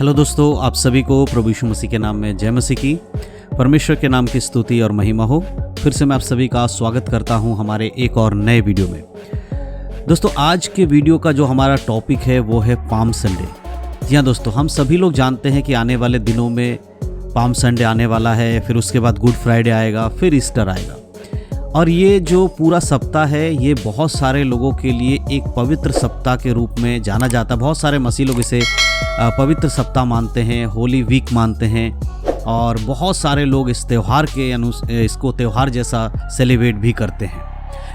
Hello दोस्तों, आप सभी को प्रभु यीशु मसीह के नाम में जय मसीह की। परमेश्वर के नाम की स्तुति और महिमा हो। फिर से मैं आप सभी का स्वागत करता हूं हमारे एक और नए वीडियो में। दोस्तों, आज के वीडियो का जो हमारा टॉपिक है वो है पाम संडे। जी हाँ दोस्तों, हम सभी लोग जानते हैं कि आने वाले दिनों में पाम संडे आने वाला है, फिर उसके बाद गुड फ्राइडे आएगा, फिर ईस्टर आएगा। और ये जो पूरा सप्ताह है ये बहुत सारे लोगों के लिए एक पवित्र सप्ताह के रूप में जाना जाता है। बहुत सारे मसीह लोग इसे पवित्र सप्ताह मानते हैं, होली वीक मानते हैं, और बहुत सारे लोग इस त्यौहार के इसको त्यौहार जैसा सेलिब्रेट भी करते हैं।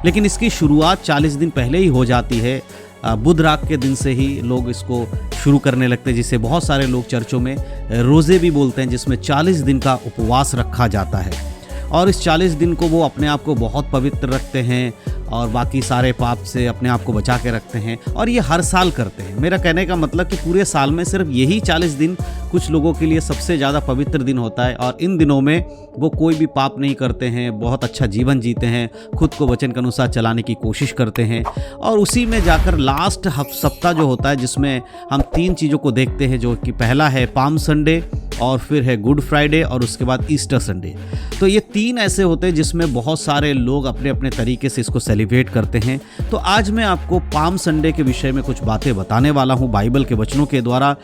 लेकिन इसकी शुरुआत 40 दिन पहले ही हो जाती है। बुध रात के दिन से ही लोग इसको शुरू करने लगते हैं, जिसे बहुत सारे लोग चर्चों में रोज़े भी बोलते हैं, जिसमें 40 दिन का उपवास रखा जाता है। और इस 40 दिन को वो अपने आप को बहुत पवित्र रखते हैं और बाकी सारे पाप से अपने आप को बचा के रखते हैं, और ये हर साल करते हैं। मेरा कहने का मतलब कि पूरे साल में सिर्फ यही 40 दिन कुछ लोगों के लिए सबसे ज़्यादा पवित्र दिन होता है, और इन दिनों में वो कोई भी पाप नहीं करते हैं, बहुत अच्छा जीवन जीते हैं, खुद को वचन के अनुसार चलाने की कोशिश करते हैं। और उसी में जाकर लास्ट सप्ताह जो होता है, जिसमें हम 3 चीज़ों को देखते हैं, जो कि पहला है पाम संडे, और फिर है गुड फ्राइडे, और उसके बाद ईस्टर संडे। तो ये 3 ऐसे होते हैं जिसमें बहुत सारे लोग अपने अपने तरीके से इसको सेलिब्रेट करते हैं। तो आज मैं आपको पाम संडे के विषय में कुछ बातें बताने वाला हूँ बाइबल के वचनों के द्वारा,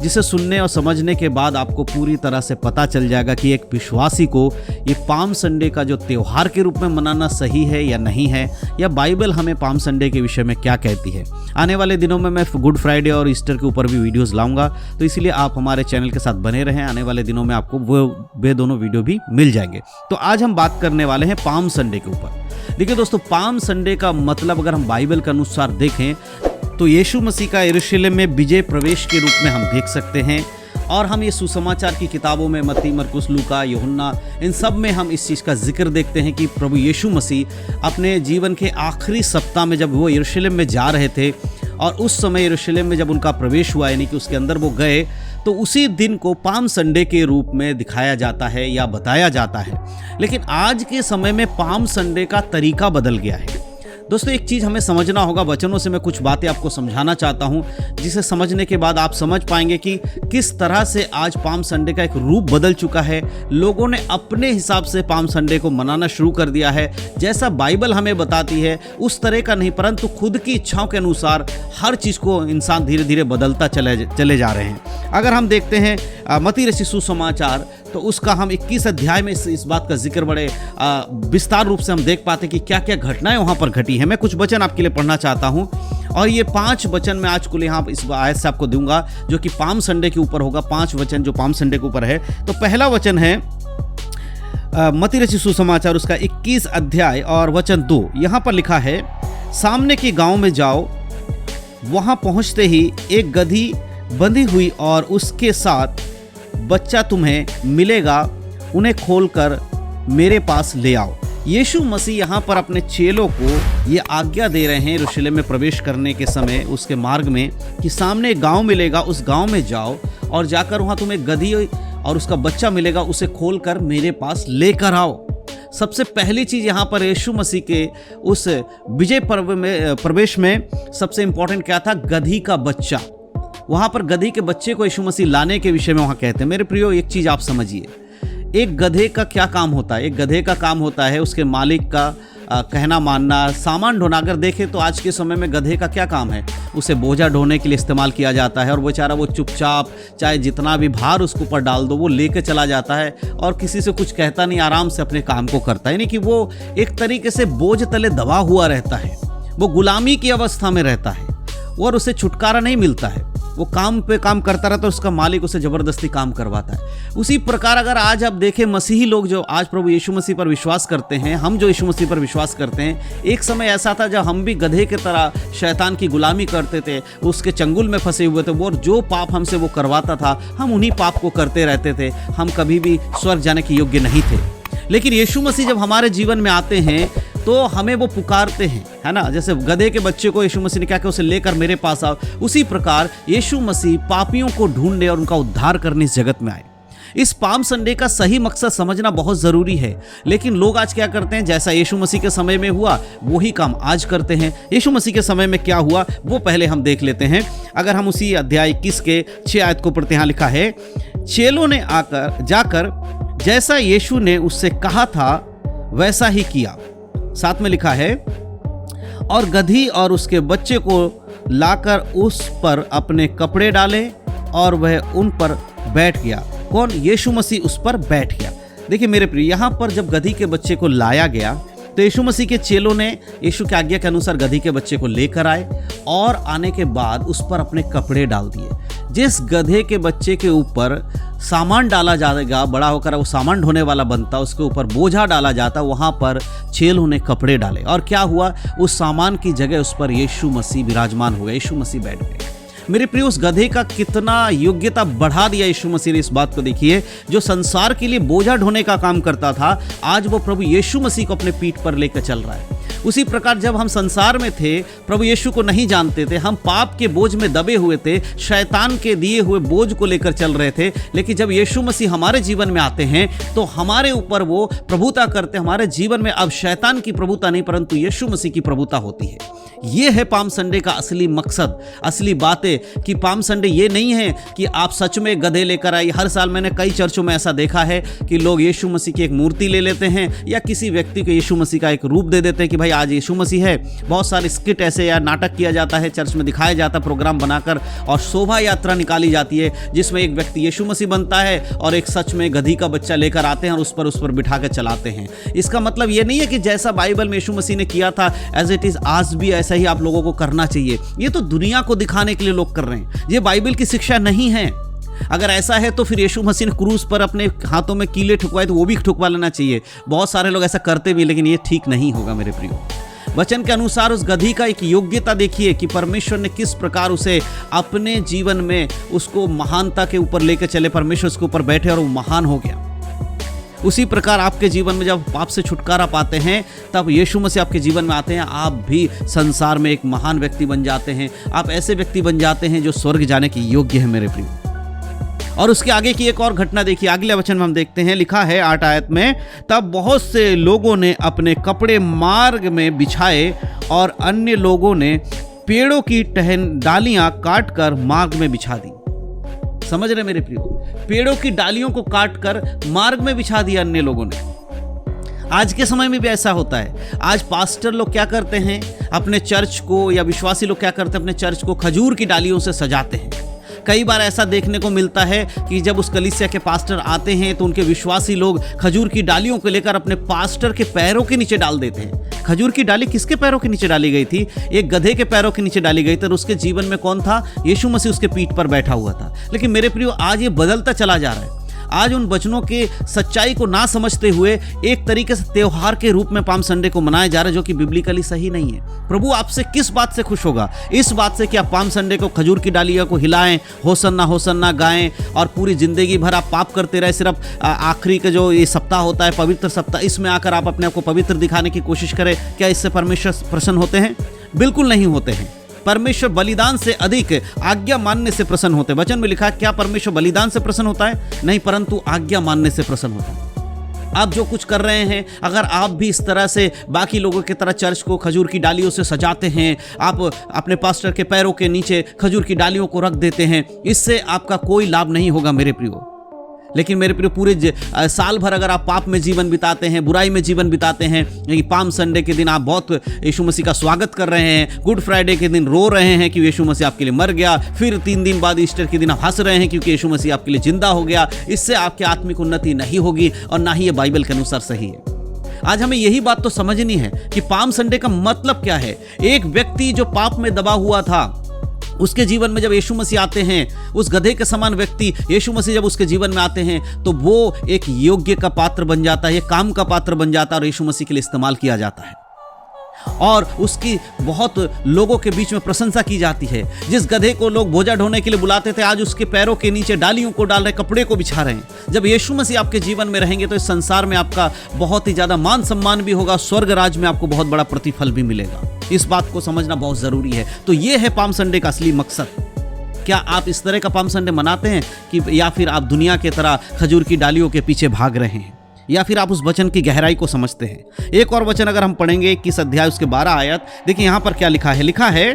जिसे सुनने और समझने के बाद आपको पूरी तरह से पता चल जाएगा कि एक विश्वासी को ये पाम संडे का जो त्यौहार के रूप में मनाना सही है या नहीं है, या बाइबल हमें पाम संडे के विषय में क्या कहती है। आने वाले दिनों में मैं गुड फ्राइडे और ईस्टर के ऊपर भी वीडियोज़ लाऊंगा, तो इसलिए आप हमारे चैनल के साथ बने रहें। आने वाले दिनों में आपको वे दोनों वीडियो भी मिल जाएंगे। तो आज हम बात करने वाले हैं पाम संडे के ऊपर। देखिए दोस्तों, पाम संडे का मतलब अगर हम बाइबल के अनुसार देखें तो यीशु मसीह का यरूशलेम में विजय प्रवेश के रूप में हम देख सकते हैं। और हम ये सुसमाचार की किताबों में मत्ती, मरकुस, लूका, यूहन्ना, इन सब में हम इस चीज़ का जिक्र देखते हैं कि प्रभु यीशु मसीह अपने जीवन के आखिरी सप्ताह में जब वो यरूशलेम में जा रहे थे, और उस समय यरूशलेम में जब उनका प्रवेश हुआ, यानी कि उसके अंदर वो गए, तो उसी दिन को पाम संडे के रूप में दिखाया जाता है या बताया जाता है। लेकिन आज के समय में पाम संडे का तरीका बदल गया है। दोस्तों, एक चीज़ हमें समझना होगा। वचनों से मैं कुछ बातें आपको समझाना चाहता हूं, जिसे समझने के बाद आप समझ पाएंगे कि किस तरह से आज पाम संडे का एक रूप बदल चुका है। लोगों ने अपने हिसाब से पाम संडे को मनाना शुरू कर दिया है। जैसा बाइबल हमें बताती है उस तरह का नहीं, परंतु खुद की इच्छाओं के अनुसार हर चीज़ को इंसान धीरे धीरे बदलता चले जा रहे हैं। अगर हम देखते हैं मत्ती रचित सुसमाचार, तो उसका हम 21 अध्याय में इस बात का जिक्र बड़े विस्तार रूप से हम देख पाते हैं कि क्या क्या घटनाएं वहाँ पर घटी हैं। मैं कुछ वचन आपके लिए पढ़ना चाहता हूँ, और ये 5 वचन मैं आज को यहाँ इस आयत से आपको दूंगा, जो कि पाम संडे के ऊपर होगा। 5 वचन जो पाम संडे के ऊपर है। तो पहला वचन है मत्ती रचित सुसमाचार, उसका 21 अध्याय और वचन 2। यहाँ पर लिखा है, सामने के गाँव में जाओ, वहाँ पहुँचते ही एक गधी बंधी हुई और उसके साथ बच्चा तुम्हें मिलेगा, उन्हें खोलकर मेरे पास ले आओ। यीशु मसीह यहाँ पर अपने चेलों को ये आज्ञा दे रहे हैं यरूशलेम में प्रवेश करने के समय, उसके मार्ग में, कि सामने एक गाँव मिलेगा, उस गाँव में जाओ और जाकर वहाँ तुम्हें गधी और उसका बच्चा मिलेगा, उसे खोलकर मेरे पास लेकर आओ। सबसे पहली चीज़ यहाँ पर यीशु मसीह के उस विजय पर्व में प्रवेश में सबसे इम्पोर्टेंट क्या था? गधी का बच्चा। वहाँ पर गधी के बच्चे को यीशु मसीह लाने के विषय में वहाँ कहते हैं। मेरे प्रियो, एक चीज़ आप समझिए, एक गधे का क्या काम होता है? एक गधे का काम होता है उसके मालिक का कहना मानना, सामान ढोना। अगर देखें तो आज के समय में गधे का क्या काम है? उसे बोझा ढोने के लिए इस्तेमाल किया जाता है, और बेचारा वो चुपचाप, चाहे जितना भी भार उसके ऊपर डाल दो, वो लेके चला जाता है और किसी से कुछ कहता नहीं, आराम से अपने काम को करता है। यानी कि वो एक तरीके से बोझ तले दबा हुआ रहता है, वो गुलामी की अवस्था में रहता है और उसे छुटकारा नहीं मिलता है। वो काम पे काम करता रहता है, उसका मालिक उसे ज़बरदस्ती काम करवाता है। उसी प्रकार अगर आज आप देखें, मसीही लोग जो आज प्रभु यीशु मसीह पर विश्वास करते हैं, हम जो यीशु मसीह पर विश्वास करते हैं, एक समय ऐसा था जब हम भी गधे की तरह शैतान की गुलामी करते थे, उसके चंगुल में फंसे हुए थे। वो जो पाप हमसे वो करवाता था, हम उन्हीं पाप को करते रहते थे। हम कभी भी स्वर्ग जाने के योग्य नहीं थे। लेकिन यीशु मसीह जब हमारे जीवन में आते हैं तो हमें वो पुकारते हैं, है ना। जैसे गधे के बच्चे को यीशु मसीह ने क्या किया, उसे लेकर मेरे पास आओ। उसी प्रकार यीशु मसीह पापियों को ढूंढने और उनका उद्धार करने इस जगत में आए। इस पाम संडे का सही मकसद समझना बहुत ज़रूरी है। लेकिन लोग आज क्या करते हैं, जैसा यीशु मसीह के समय में हुआ वही काम आज करते हैं। यीशु मसीह के समय में क्या हुआ वो पहले हम देख लेते हैं। अगर हम उसी अध्याय 21 के 6 आयत को पढ़ते हैं, लिखा है, चेलों ने जाकर जैसा यीशु ने उससे कहा था वैसा ही किया। साथ में लिखा है, और गधी और उसके बच्चे को लाकर उस पर अपने कपड़े डाले और वह उन पर बैठ गया। कौन? यीशु मसीह उस पर बैठ गया। देखिए मेरे प्रिय, यहाँ पर जब गधी के बच्चे को लाया गया तो यीशु मसीह के चेलों ने यीशु की आज्ञा के अनुसार गधी के बच्चे को लेकर आए और आने के बाद उस पर अपने कपड़े डाल दिए। जिस गधे के बच्चे के ऊपर सामान डाला जाएगा, बड़ा होकर वो सामान ढोने वाला बनता, उसके ऊपर बोझा डाला जाता, वहाँ पर चेलों ने कपड़े डाले और क्या हुआ, उस सामान की जगह उस पर यीशु मसीह विराजमान हो गए, यीशु मसीह बैठ गए। मेरे प्रिय, उस गधे का कितना योग्यता बढ़ा दिया यीशु मसीह ने। इस बात को देखिए, जो संसार के लिए बोझा ढोने का काम करता था, आज वो प्रभु यीशु मसीह को अपने पीठ पर लेकर चल रहा है। उसी प्रकार जब हम संसार में थे, प्रभु यीशु को नहीं जानते थे, हम पाप के बोझ में दबे हुए थे, शैतान के दिए हुए बोझ को लेकर चल रहे थे। लेकिन जब यीशु मसीह हमारे जीवन में आते हैं तो हमारे ऊपर वो प्रभुता करते हैं। हमारे जीवन में अब शैतान की प्रभुता नहीं, परंतु यीशु मसीह की प्रभुता होती है। ये है पाम संडे का असली मकसद, असली बातें। कि पाम संडे ये नहीं है कि आप सच में गधे लेकर आइए। हर साल मैंने कई चर्चों में ऐसा देखा है कि लोग यीशु मसीह की एक मूर्ति ले लेते हैं या किसी व्यक्ति को यीशु मसीह का एक रूप दे देते हैं कि भाई आज यीशु मसीह है। बहुत सारे स्किट ऐसे या नाटक किया जाता है, चर्च में दिखाया जाता है प्रोग्राम बनाकर, और शोभा यात्रा निकाली जाती है जिसमें एक व्यक्ति यीशु मसीह बनता है और एक सच में गधी का बच्चा लेकर आते हैं और उस पर बिठा कर चलाते हैं। इसका मतलब ये नहीं है कि जैसा बाइबल में यीशु मसीह ने किया था एज इट इज आज भी ऐसा ही आप लोगों को करना चाहिए। ये तो दुनिया को दिखाने के लिए लोग कर रहे हैं, ये बाइबल की शिक्षा नहीं है। अगर ऐसा है तो फिर यीशु मसीह ने क्रूस पर अपने हाथों में कीले ठुकवाए तो वो भी ठुकवा लेना चाहिए। बहुत सारे लोग ऐसा करते भी, लेकिन ये ठीक नहीं होगा मेरे प्रियो। वचन के अनुसार उस गधी का एक योग्यता देखिए कि परमेश्वर ने किस प्रकार उसे अपने जीवन में उसको महानता के ऊपर लेकर चले। परमेश्वर उसके ऊपर बैठे और वो महान हो गया। उसी प्रकार आपके जीवन में जब पाप से छुटकारा पाते हैं तब यीशु मसीह आपके जीवन में आते हैं, आप भी संसार में एक महान व्यक्ति बन जाते हैं। आप ऐसे व्यक्ति बन जाते हैं जो स्वर्ग जाने के योग्य है मेरे प्रिय। और उसके आगे की एक और घटना देखिए, अगले वचन में हम देखते हैं, लिखा है 8 आयत में, तब बहुत से लोगों ने अपने कपड़े मार्ग में बिछाए और अन्य लोगों ने पेड़ों की डालियां काटकर मार्ग में बिछा दी। समझ रहे मेरे प्रियो, पेड़ों की डालियों को काटकर मार्ग में बिछा दिया अन्य लोगों ने। आज के समय में भी ऐसा होता है। आज पास्टर लोग क्या करते हैं, अपने चर्च को, या विश्वासी लोग क्या करते हैं, अपने चर्च को खजूर की डालियों से सजाते हैं। कई बार ऐसा देखने को मिलता है कि जब उस कलीसिया के पास्टर आते हैं तो उनके विश्वासी लोग खजूर की डालियों को लेकर अपने पास्टर के पैरों के नीचे डाल देते हैं। खजूर की डाली किसके पैरों के नीचे डाली गई थी? एक गधे के पैरों के नीचे डाली गई थी। और उसके जीवन में कौन था? यीशु मसीह उसके पीठ पर बैठा हुआ था। लेकिन मेरे प्रियो, आज ये बदलता चला जा रहा है। आज उन वचनों के सच्चाई को ना समझते हुए एक तरीके से त्योहार के रूप में पाम संडे को मनाया जा रहा है, जो कि बिब्लिकली सही नहीं है। प्रभु आपसे किस बात से खुश होगा? इस बात से कि आप पाम संडे को खजूर की डालियों को हिलाएं, होसन्ना गाएं और पूरी जिंदगी भर आप पाप करते रहे। सिर्फ आखिरी का जो ये सप्ताह होता है, पवित्र सप्ताह, इसमें आकर आप अपने आप को पवित्र दिखाने की कोशिश करें। क्या इससे परमेश्वर प्रसन्न होते हैं? बिल्कुल नहीं होते हैं। परमेश्वर बलिदान से अधिक आज्ञा मानने से प्रसन्न होते हैं। वचन में लिखा है, क्या परमेश्वर बलिदान से प्रसन्न होता है? नहीं, परंतु आज्ञा मानने से प्रसन्न होता है। आप जो कुछ कर रहे हैं, अगर आप भी इस तरह से बाकी लोगों की तरह चर्च को खजूर की डालियों से सजाते हैं, आप अपने पास्टर के पैरों के नीचे खजूर की डालियों को रख देते हैं, इससे आपका कोई लाभ नहीं होगा मेरे प्रियो। लेकिन मेरे प्रिय, पूरे साल भर अगर आप पाप में जीवन बिताते हैं, बुराई में जीवन बिताते हैं, कि पाम संडे के दिन आप बहुत यीशु मसीह का स्वागत कर रहे हैं, गुड फ्राइडे के दिन रो रहे हैं कि यीशु मसीह आपके लिए मर गया, फिर 3 दिन बाद ईस्टर के दिन आप हंस रहे हैं क्योंकि यीशु मसीह आपके लिए जिंदा हो गया, इससे आपकी आत्मिक उन्नति नहीं होगी और ना ही ये बाइबल के अनुसार सही है। आज हमें यही बात तो समझनी है कि पाम संडे का मतलब क्या है। एक व्यक्ति जो पाप में दबा हुआ था, उसके जीवन में जब यीशु मसीह आते हैं, उस गधे के समान व्यक्ति यीशु मसीह जब उसके जीवन में आते हैं तो वो एक योग्य का पात्र बन जाता है, काम का पात्र बन जाता है और यीशु मसीह के लिए इस्तेमाल किया जाता है और उसकी बहुत लोगों के बीच में प्रशंसा की जाती है। जिस गधे को लोग बोझा ढोने के लिए बुलाते थे, आज उसके पैरों के नीचे डालियों को डाल रहे, कपड़े को बिछा रहे हैं। जब यीशु मसीह आपके जीवन में रहेंगे तो इस संसार में आपका बहुत ही ज्यादा मान सम्मान भी होगा, स्वर्ग राज में आपको बहुत बड़ा प्रतिफल भी मिलेगा। इस बात को समझना बहुत जरूरी है। तो यह है पाम संडे का असली मकसद। क्या आप इस तरह का पाम संडे मनाते हैं कि या फिर आप दुनिया के तरह खजूर की डालियों के पीछे भाग रहे हैं, या फिर आप उस वचन की गहराई को समझते हैं? एक और वचन अगर हम पढ़ेंगे 21 अध्याय उसके 12 आयत, देखिए यहाँ पर क्या लिखा है। लिखा है,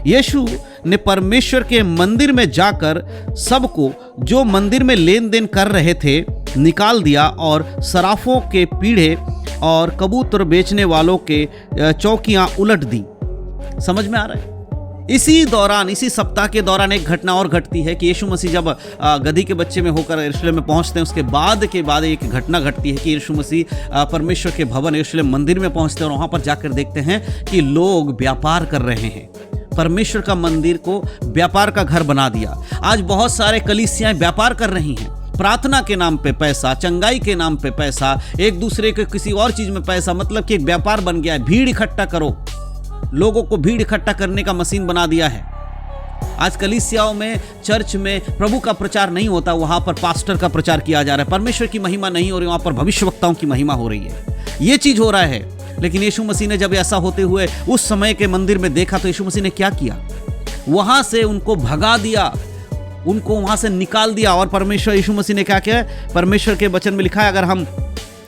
यीशु ने परमेश्वर के मंदिर में जाकर सबको जो मंदिर में लेन देन कर रहे थे निकाल दिया और सराफों के पीढ़े और कबूतर बेचने वालों के चौकियां उलट दी। समझ में आ रहा है? इसी दौरान, इसी सप्ताह के दौरान एक घटना और घटती है कि यीशु मसीह जब गधी के बच्चे में होकर यरूशलेम में पहुंचते हैं, उसके बाद एक घटना घटती है कि यीशु मसीह परमेश्वर के भवन यरूशलेम मंदिर में पहुंचते हैं और वहां पर जाकर देखते हैं कि लोग व्यापार कर रहे हैं। परमेश्वर का मंदिर को व्यापार का घर बना दिया। आज बहुत सारे कलीसियाएं व्यापार कर रही हैं, प्रार्थना के नाम पे पैसा, चंगाई के नाम पे पैसा, एक दूसरे के किसी और चीज में पैसा, मतलब कि एक व्यापार बन गया है। भीड़ इकट्ठा करो, लोगों को भीड़ इकट्ठा करने का मशीन बना दिया है। आज कलीसियाओं में, चर्च में प्रभु का प्रचार नहीं होता, वहां पर पास्टर का प्रचार किया जा रहा है। परमेश्वर की महिमा नहीं हो रही, वहां पर भविष्यवक्ताओं की महिमा हो रही है। ये चीज हो रहा है। लेकिन यीशु मसीह ने जब ऐसा होते हुए उस समय के मंदिर में देखा तो यीशु मसीह ने क्या किया? वहां से उनको भगा दिया, उनको वहां से निकाल दिया। और परमेश्वर, यीशु मसीह ने क्या किया? परमेश्वर के वचन में लिखा है, अगर हम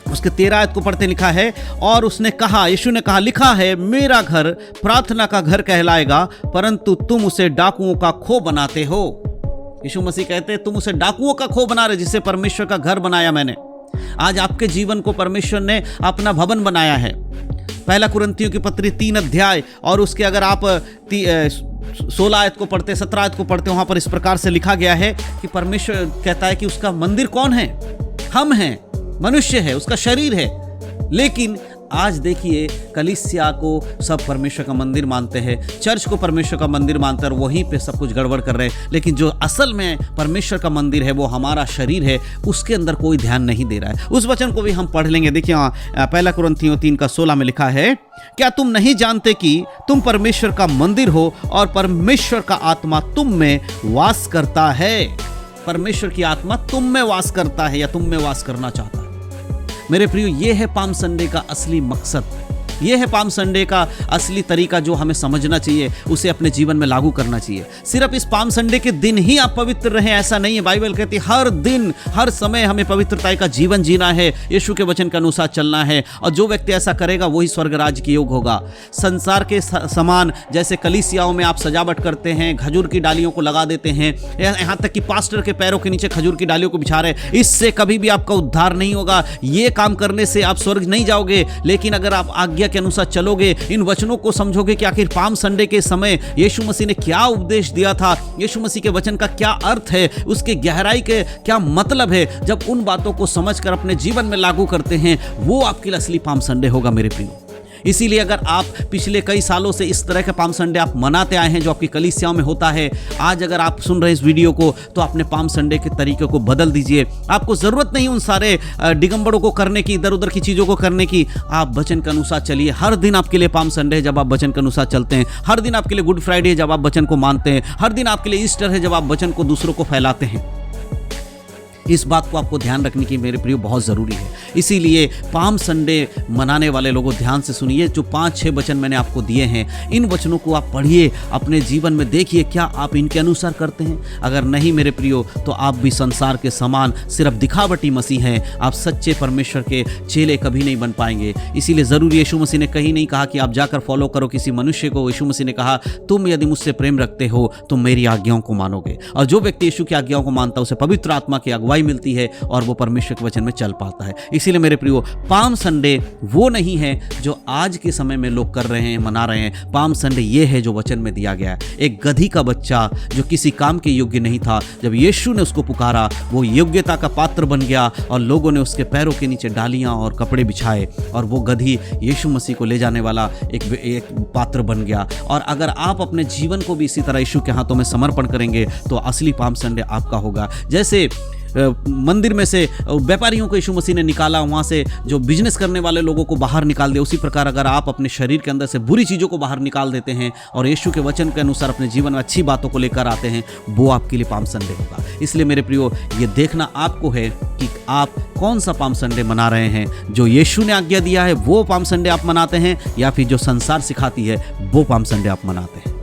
उसके 13 आयत को पढ़ते, लिखा है, और उसने कहा, यीशु ने कहा, लिखा है, मेरा घर प्रार्थना का घर कहलाएगा, परंतु तुम उसे डाकुओं का खो बनाते हो। यीशु मसीह कहते हैं, तुम उसे डाकुओं का खो बना रहे, जिसे परमेश्वर का घर बनाया मैंने। आज आपके जीवन को परमेश्वर ने अपना भवन बनाया है। पहला कुरिन्थियों की पत्री 3 अध्याय और उसके अगर आप 16 आयत को पढ़ते, 17 आयत को पढ़ते, वहां पर इस प्रकार से लिखा गया है कि परमेश्वर कहता है कि उसका मंदिर कौन है? हम हैं, मनुष्य है, उसका शरीर है। लेकिन आज देखिए, कलीसिया को सब परमेश्वर का मंदिर मानते हैं, चर्च को परमेश्वर का मंदिर मानते हैं और वहीं पे सब कुछ गड़बड़ कर रहे हैं। लेकिन जो असल में परमेश्वर का मंदिर है, वो हमारा शरीर है, उसके अंदर कोई ध्यान नहीं दे रहा है। उस वचन को भी हम पढ़ लेंगे। देखिए, पहला कुरिन्थियों 3:16 में लिखा है, क्या तुम नहीं जानते कि तुम परमेश्वर का मंदिर हो और परमेश्वर का आत्मा तुम में वास करता है? परमेश्वर की आत्मा तुम में वास करता है या तुम में वास करना चाहता है। मेरे प्रियो, ये है पाम संडे का असली मकसद, ये है पाम संडे का असली तरीका जो हमें समझना चाहिए, उसे अपने जीवन में लागू करना चाहिए। सिर्फ इस पाम संडे के दिन ही आप पवित्र रहें ऐसा नहीं है। बाइबल कहती है हर दिन, हर समय हमें पवित्रता का जीवन जीना है, यीशु के वचन के अनुसार चलना है, और जो व्यक्ति ऐसा करेगा वही स्वर्ग राज्य के योग होगा। संसार के समान जैसे कलीसियाओं में आप सजावट करते हैं, खजूर की डालियों को लगा देते हैं, यहाँ तक कि पास्टर के पैरों के नीचे खजूर की डालियों को बिछा रहे, इससे कभी भी आपका उद्धार नहीं होगा। ये काम करने से आप स्वर्ग नहीं जाओगे। लेकिन अगर आप आज्ञा के अनुसार चलोगे, इन वचनों को समझोगे कि आखिर पाम संडे के समय यीशु मसीह ने क्या उपदेश दिया था, यीशु मसीह के वचन का क्या अर्थ है, उसके गहराई के क्या मतलब है, जब उन बातों को समझकर अपने जीवन में लागू करते हैं, वो आपके लिए असली पाम संडे होगा मेरे प्रियो। इसीलिए अगर आप पिछले कई सालों से इस तरह का पाम संडे आप मनाते आए हैं जो आपकी कलीसियाओं में होता है, आज अगर आप सुन रहे हैं इस वीडियो को तो अपने पाम संडे के तरीके को बदल दीजिए। आपको जरूरत नहीं उन सारे दिगंबरों को करने की, इधर उधर की चीज़ों को करने की। आप वचन के अनुसार चलिए। हर दिन आपके लिए पाम संडे है जब आप वचन के अनुसार चलते हैं, हर दिन आपके लिए गुड फ्राइडे है जब आप वचन को मानते हैं, हर दिन आपके लिए ईस्टर है जब आप वचन को दूसरों को फैलाते हैं। इस बात को आपको ध्यान रखने की मेरे प्रियो बहुत ज़रूरी है। इसीलिए पाम संडे मनाने वाले लोगों ध्यान से सुनिए। जो 5-6 वचन मैंने आपको दिए हैं, इन वचनों को आप पढ़िए, अपने जीवन में देखिए क्या आप इनके अनुसार करते हैं। अगर नहीं मेरे प्रियो तो आप भी संसार के समान सिर्फ दिखावटी मसीह हैं, आप सच्चे परमेश्वर के चेले कभी नहीं बन पाएंगे। इसीलिए ज़रूरी, यीशु मसीह ने कहीं नहीं कहा कि आप जाकर फॉलो करो किसी मनुष्य को। यीशु मसीह ने कहा, तुम यदि मुझसे प्रेम रखते हो तो मेरी आज्ञाओं को मानोगे, और जो व्यक्ति यीशु की आज्ञाओं को मानता है उसे पवित्र आत्मा की अगुवाई मिलती है और वो परमेश्वर के वचन में चल पाता है। इसीलिए मेरे प्रियो, पाम संडे वो नहीं है जो आज के समय में लोग कर रहे हैं, मना रहे हैं। पाम संडे ये है जो वचन में दिया गया है। एक गधी का बच्चा जो किसी काम के योग्य नहीं था, जब यीशु ने उसको पुकारा, वो योग्यता का पात्र बन गया और लोगों ने उसके पैरों के नीचे डालियां और कपड़े बिछाए, और वो गधी यीशु मसीह को ले जाने वाला एक पात्र बन गया। और अगर आप अपने जीवन को भी इसी तरह यीशु के हाथों में समर्पण करेंगे तो असली पाम संडे आपका होगा। जैसे मंदिर में से व्यापारियों को यीशु मसीह ने निकाला, वहाँ से जो बिजनेस करने वाले लोगों को बाहर निकाल दिया, उसी प्रकार अगर आप अपने शरीर के अंदर से बुरी चीज़ों को बाहर निकाल देते हैं और यीशु के वचन के अनुसार अपने जीवन में अच्छी बातों को लेकर आते हैं, वो आपके लिए पाम संडे होगा। इसलिए मेरे प्रियो, ये देखना आपको है कि आप कौन सा पाम संडे मना रहे हैं। जो यीशु ने आज्ञा दिया है वो पाम संडे आप मनाते हैं, या फिर जो संसार सिखाती है वो पाम संडे आप मनाते हैं।